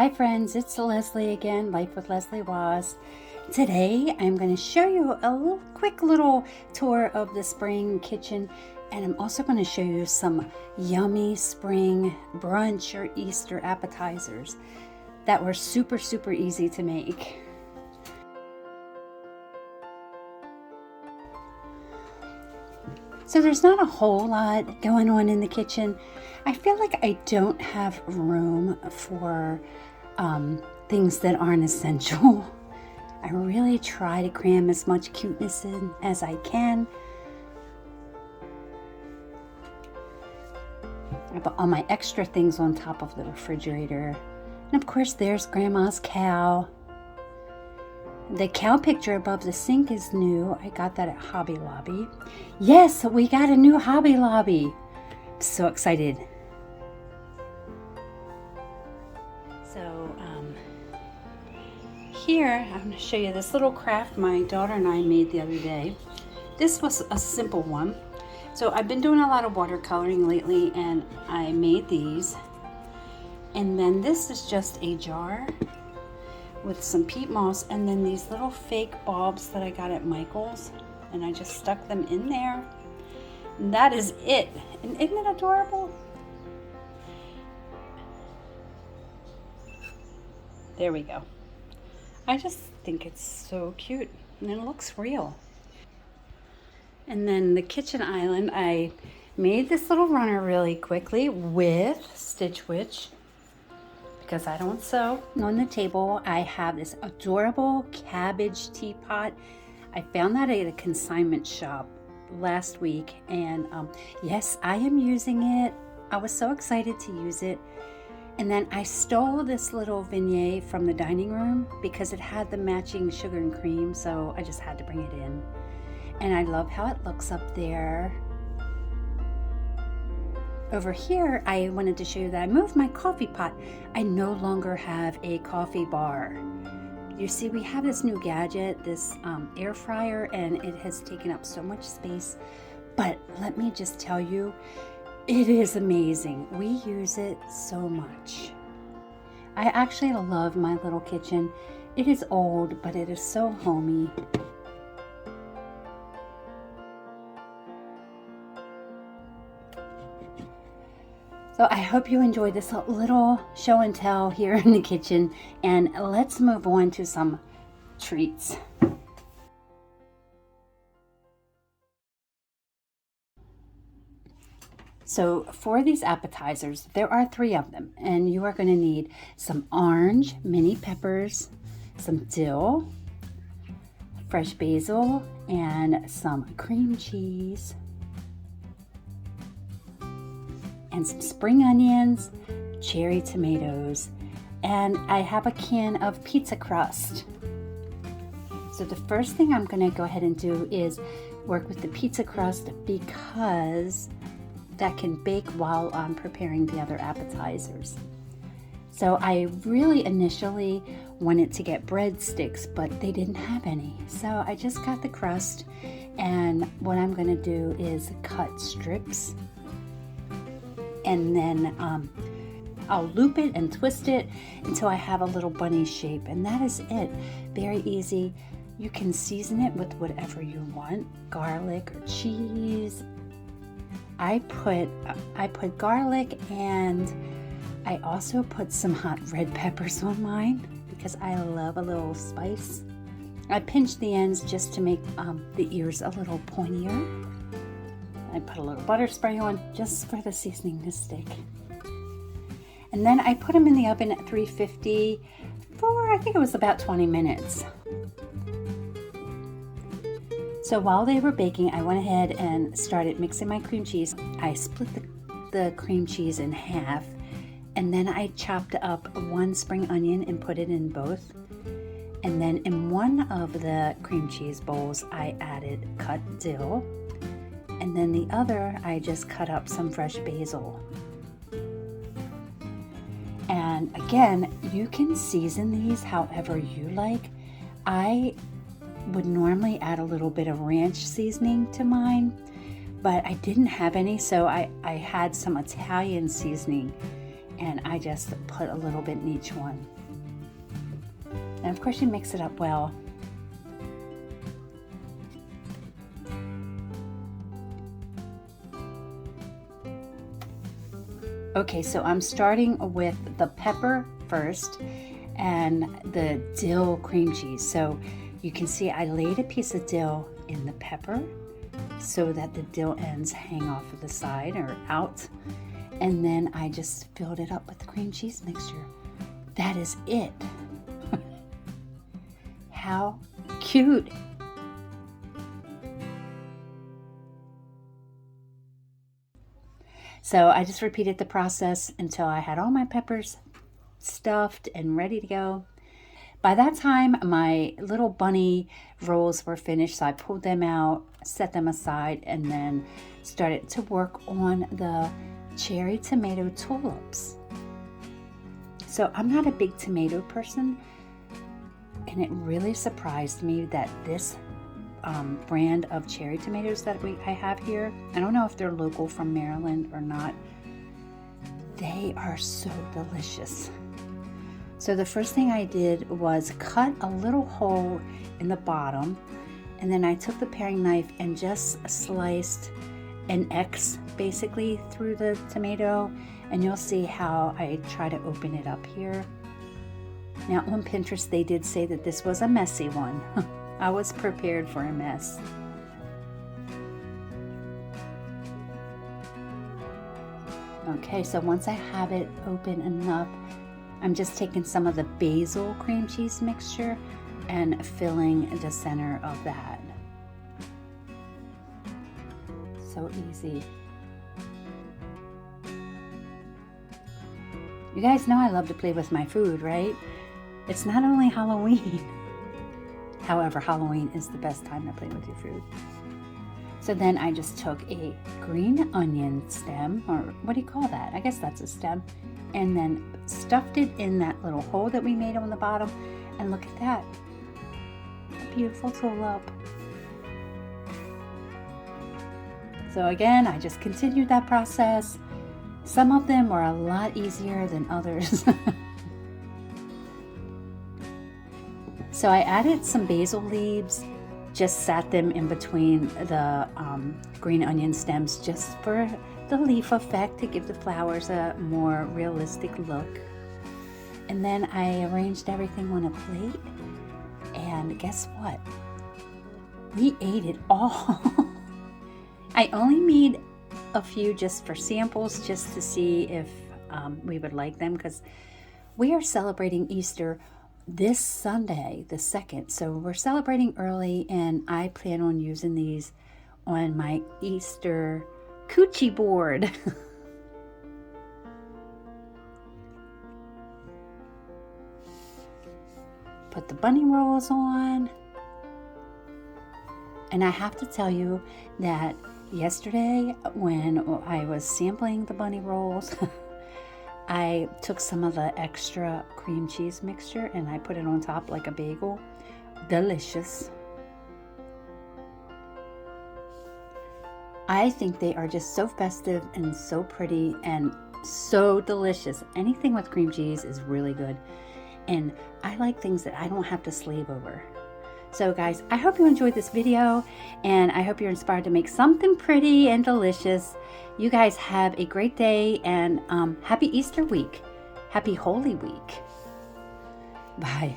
Hi friends, it's Leslie again, Life with Leslie Was. Today I'm going to show you a quick little tour of the spring kitchen, and I'm also going to show you some yummy spring brunch or Easter appetizers that were super easy to make. So there's not a whole lot going on in the kitchen. I feel like I don't have room for things that aren't essential. I really try to cram as much cuteness in as I can. I put all my extra things on top of the refrigerator. And of course there's Grandma's cow. The cow picture above the sink is new. I got that at Hobby Lobby. Yes, we got a new Hobby Lobby. I'm so excited. So here I'm going to show you this little craft my daughter and I made the other day. This was a simple one. So I've been doing a lot of watercoloring lately, and I made these. And then this is just a jar with some peat moss, and then these little fake bulbs that I got at Michael's, and I just stuck them in there, and that is it. And isn't it adorable? There we go. I just think it's so cute, and it looks real. And then the kitchen island, I made this little runner really quickly with Stitch Witch, because I don't sew. On the table, I have this adorable cabbage teapot. I found that at a consignment shop last week, and yes, I am using it. I was so excited to use it. And then I stole this little vignette from the dining room because it had the matching sugar and cream, so I just had to bring it in. And I love how it looks up there. Over here, I wanted to show you that I moved my coffee pot. I no longer have a coffee bar. You see, we have this new gadget, this air fryer, and it has taken up so much space. But let me just tell you, it is amazing. We use it so much. I actually love my little kitchen. It is old, but it is so homey. So I hope you enjoyed this little show and tell here in the kitchen, and let's move on to some treats. So for these appetizers, there are 3 of them, and you are going to need some orange mini peppers, some dill, fresh basil, and some cream cheese, and some spring onions, cherry tomatoes, and I have a can of pizza crust. So the first thing I'm going to go ahead and do is work with the pizza crust, because that can bake while I'm preparing the other appetizers. So I really initially wanted to get breadsticks, but they didn't have any. So I just got the crust, and what I'm going to do is cut strips, and then I'll loop it and twist it until I have a little bunny shape, and that is it. Very easy. You can season it with whatever you want, garlic or cheese. I put garlic, and I also put some hot red peppers on mine because I love a little spice. I pinched the ends just to make the ears a little pointier. I put a little butter spray on just for the seasoning to stick. And then I put them in the oven at 350 for, I think it was about 20 minutes. So while they were baking, I went ahead and started mixing my cream cheese. I split the cream cheese in half, and then I chopped up 1 spring onion and put it in both. And then in one of the cream cheese bowls, I added cut dill. And then the other, I just cut up some fresh basil. And again, you can season these however you like. I would normally add a little bit of ranch seasoning to mine, but I didn't have any, so I had some Italian seasoning, and I just put a little bit in each one. And of course you mix it up well. Okay, so I'm starting with the pepper first and the dill cream cheese. So you can see I laid a piece of dill in the pepper so that the dill ends hang off of the side or out. And then I just filled it up with the cream cheese mixture. That is it. How cute. So I just repeated the process until I had all my peppers stuffed and ready to go. By that time, my little bunny rolls were finished, so I pulled them out, set them aside, and then started to work on the cherry tomato tulips. So I'm not a big tomato person, and it really surprised me that this brand of cherry tomatoes that I have here, I don't know if they're local from Maryland or not, they are so delicious. So the first thing I did was cut a little hole in the bottom, and then I took the paring knife and just sliced an X basically through the tomato, and you'll see how I try to open it up here. Now on Pinterest they did say that this was a messy one. I was prepared for a mess. Okay, so once I have it open enough, I'm just taking some of the basil cream cheese mixture and filling the center of that. So easy. You guys know I love to play with my food, right? It's not only Halloween. However, Halloween is the best time to play with your food. So then I just took a green onion stem, or what do you call that? I guess that's a stem, and then stuffed it in that little hole that we made on the bottom. And look at that, a beautiful tulip. So again, I just continued that process. Some of them were a lot easier than others. So I added some basil leaves, just sat them in between the green onion stems just for the leaf effect to give the flowers a more realistic look. And then I arranged everything on a plate, and guess what? We ate it all. I only made a few just for samples, just to see if we would like them, because we are celebrating Easter this Sunday, the 2nd. So we're celebrating early, and I plan on using these on my Easter coochie board. Put the bunny rolls on. And I have to tell you that yesterday when I was sampling the bunny rolls, I took some of the extra cream cheese mixture and I put it on top like a bagel. Delicious. I think they are just so festive and so pretty and so delicious. Anything with cream cheese is really good. And I like things that I don't have to slave over. So guys, I hope you enjoyed this video, and I hope you're inspired to make something pretty and delicious. You guys have a great day, and happy Easter week. Happy Holy Week. Bye.